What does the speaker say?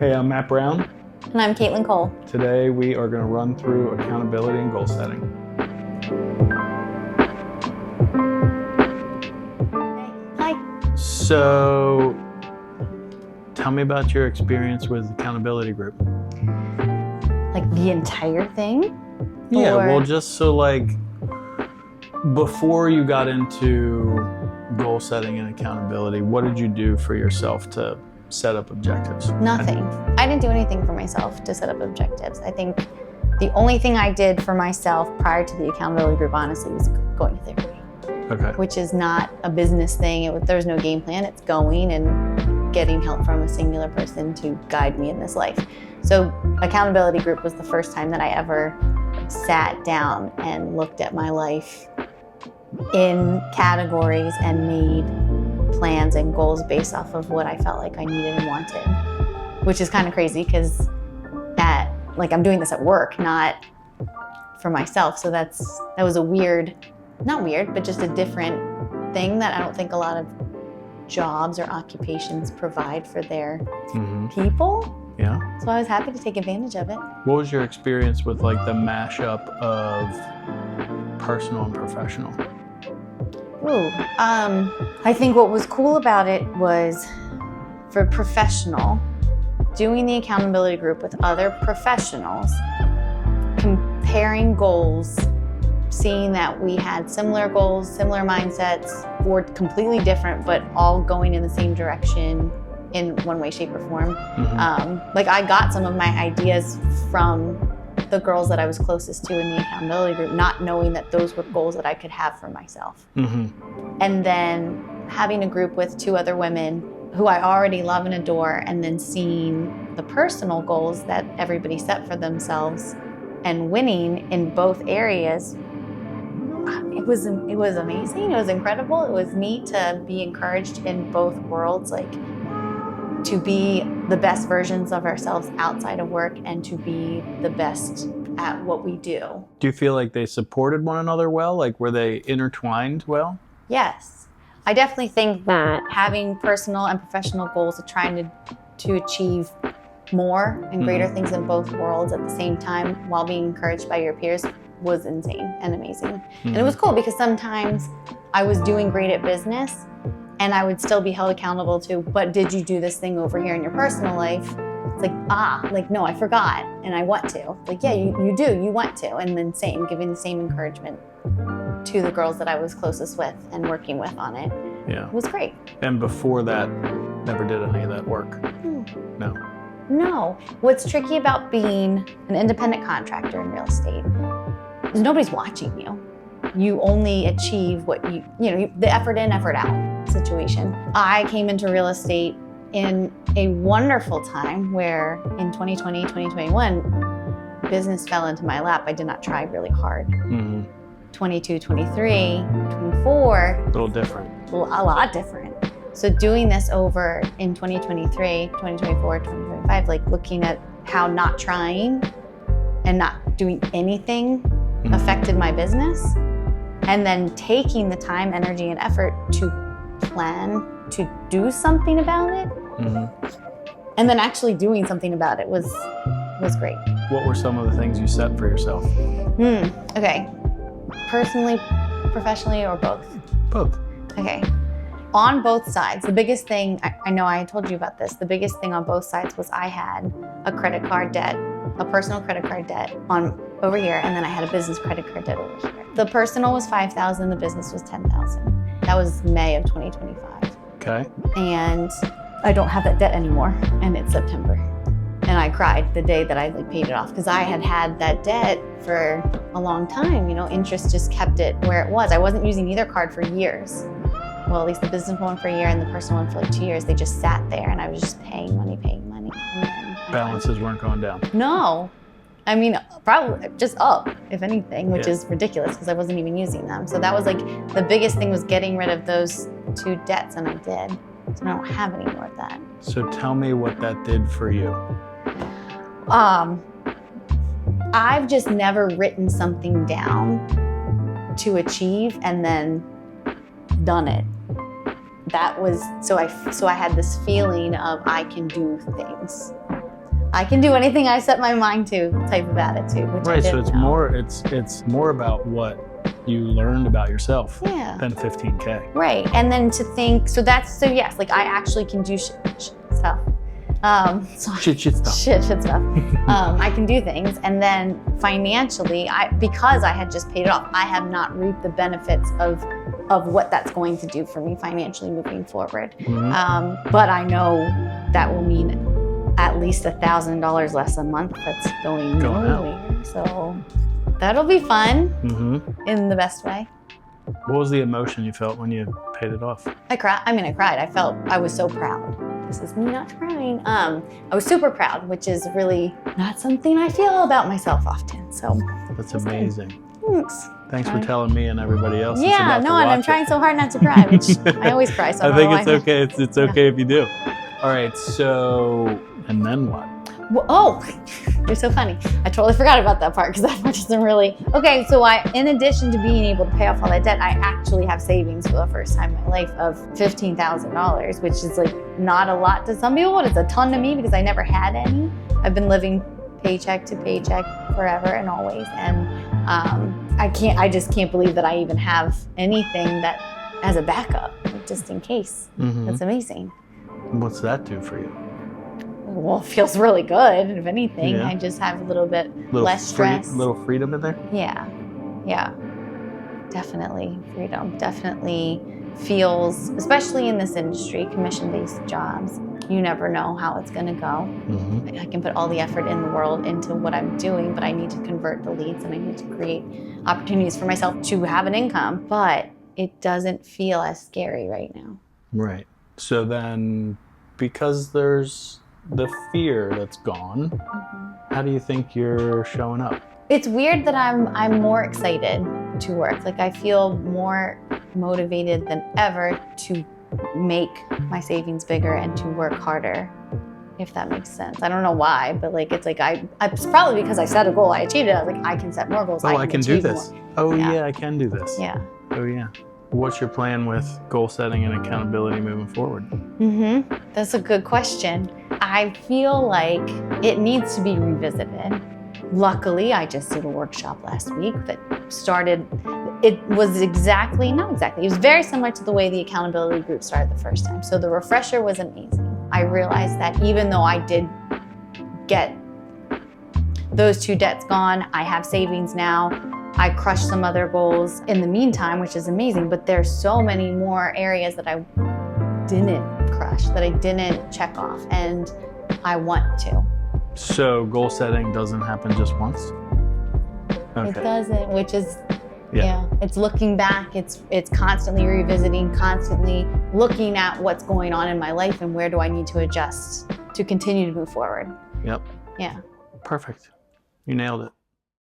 Hey, I'm Matt Brown. And I'm Caitlin Cole. Today we are going to run through accountability and goal setting. Hi. So, tell me about your experience with accountability group. Like the entire thing? Yeah, well, just so before you got into goal setting and accountability, what did you do for yourself to set up objectives? Nothing. I didn't do anything for myself to set up objectives. I think the only thing I did for myself prior to the accountability group, honestly, was going to therapy. Okay. Which is not a business thing. There's no game plan. It's going and getting help from a singular person to guide me in this life. So accountability group was the first time that I ever sat down and looked at my life in categories and made plans and goals based off of what I felt like I needed and wanted, which is kind of crazy because I'm doing this at work, not for myself. So that was a weird, not weird, but just a different thing that I don't think a lot of jobs or occupations provide for their people. Yeah. So I was happy to take advantage of it. What was your experience with the mashup of personal and professional? I think what was cool about it was, for professional, doing the accountability group with other professionals, comparing goals, seeing that we had similar goals, similar mindsets, or completely different, but all going in the same direction in one way, shape, or form. I got some of my ideas from the girls that I was closest to in the accountability group, not knowing that those were goals that I could have for myself. And then having a group with two other women who I already love and adore, and then seeing the personal goals that everybody set for themselves and winning in both areas, it was amazing. It was incredible. It was neat to be encouraged in both worlds, to be the best versions of ourselves outside of work and to be the best at what we do. Do you feel like they supported one another well? Were they intertwined well? Yes. I definitely think that having personal and professional goals of trying to achieve more and greater things in both worlds at the same time while being encouraged by your peers was insane and amazing. And it was cool because sometimes I was doing great at business and I would still be held accountable to, but did you do this thing over here in your personal life? It's no, I forgot and I want to. Yeah, you do, you want to. And then giving the same encouragement to the girls that I was closest with and working with on it. Yeah. It was great. And before that, never did any of that work? No. What's tricky about being an independent contractor in real estate is nobody's watching you. You only achieve what the effort in, effort out situation. I came into real estate in a wonderful time where in 2020, 2021, business fell into my lap. I did not try really hard. 22, 23, 24. A little different. A lot different. So doing this over in 2023, 2024, 2025, looking at how not trying and not doing anything affected my business, and then taking the time, energy, and effort to plan to do something about it, and then actually doing something about it was great. What were some of the things you set for yourself? Okay. Personally, professionally, or both? Both. Okay. On both sides, the biggest thing, I know I told you about this, the biggest thing on both sides was I had a credit card debt, a personal credit card debt over here, and then I had a business credit card debt over here. The personal was $5,000, the business was $10,000. That was May of 2025. Okay. And I don't have that debt anymore, and it's September. And I cried the day that I paid it off because I had that debt for a long time. Interest just kept it where it was. I wasn't using either card for years. Well, at least the business one for a year and the personal one for 2 years. They just sat there and I was just paying money. And then balances weren't going down. No. Probably just up, if anything, which is ridiculous because I wasn't even using them. So that was the biggest thing was getting rid of those two debts, and I did. So I don't have any more of that. So tell me what that did for you. I've just never written something down to achieve and then done it. That was, so I had this feeling of I can do things. I can do anything I set my mind to type of attitude, which I Right. So didn't it's know. it's more about what you learned about yourself Yeah. than 15K. Right. And then to think, so yes, like I actually can do shit stuff. So Shit stuff. shit stuff. I can do things. And then financially, because I had just paid it off, I have not reaped the benefits of what that's going to do for me financially moving forward. Mhm. But I know that will mean at least $1,000 less a month that's going Going out. nowhere. So that'll be fun Mm-hmm. in the best way. What was the emotion you felt when you paid it off? I cried. I was so proud. This is me not crying. I was super proud, which is really not something I feel about myself often. So That's amazing. thanks. Thanks for telling me and everybody else. Yeah, about to no, and I'm watch trying it. so hard not to cry, which I always cry. So I I don't think know it's why. okay. It's okay if you do. All right. So, and then what? Well, oh, you're so funny. I totally forgot about that part because that part isn't really okay. So in addition to being able to pay off all that debt, I actually have savings for the first time in my life of $15,000, which is like not a lot to some people, but it's a ton to me because I never had any. I've been living paycheck to paycheck forever and always, and I just can't believe that I even have anything that as a backup, just in case. Mhm. That's amazing. What's that do for you? Well, it feels really good. If anything, Yeah. I just have a little bit Little less stress. Little freedom in there. Yeah, definitely freedom. Definitely feels, especially in this industry, commission-based jobs. You never know how it's going to go. Mm-hmm. I can put all the effort in the world into what I'm doing, but I need to convert the leads and I need to create opportunities for myself to have an income. But it doesn't feel as scary right now. Right. So then, because there's the fear that's gone, how do you think you're showing up? It's weird that I'm more excited to work. Like I feel more motivated than ever to make my savings bigger and to work harder, if that makes sense. I don't know why, but like it's like it's probably because I set a goal, I achieved it. I was like, I can set more goals. Oh, I can do achieve this. more. Oh Yeah. yeah, I can do this. Yeah. Oh yeah. What's your plan with goal setting and accountability moving forward? That's a good question. I feel like it needs to be revisited. Luckily, I just did a workshop last week that started, it was not exactly, it was very similar to the way the accountability group started the first time. So the refresher was amazing. I realized that even though I did get those 2 debts gone, I have savings now. I crushed some other goals in the meantime, which is amazing, but there's so many more areas that I didn't crush, that I didn't check off, and I want to. So goal setting doesn't happen just once? It Okay. doesn't, which is, Yeah. it's looking back, it's constantly revisiting, constantly looking at what's going on in my life and where do I need to adjust to continue to move forward. Yep. Yeah. Perfect. You nailed it.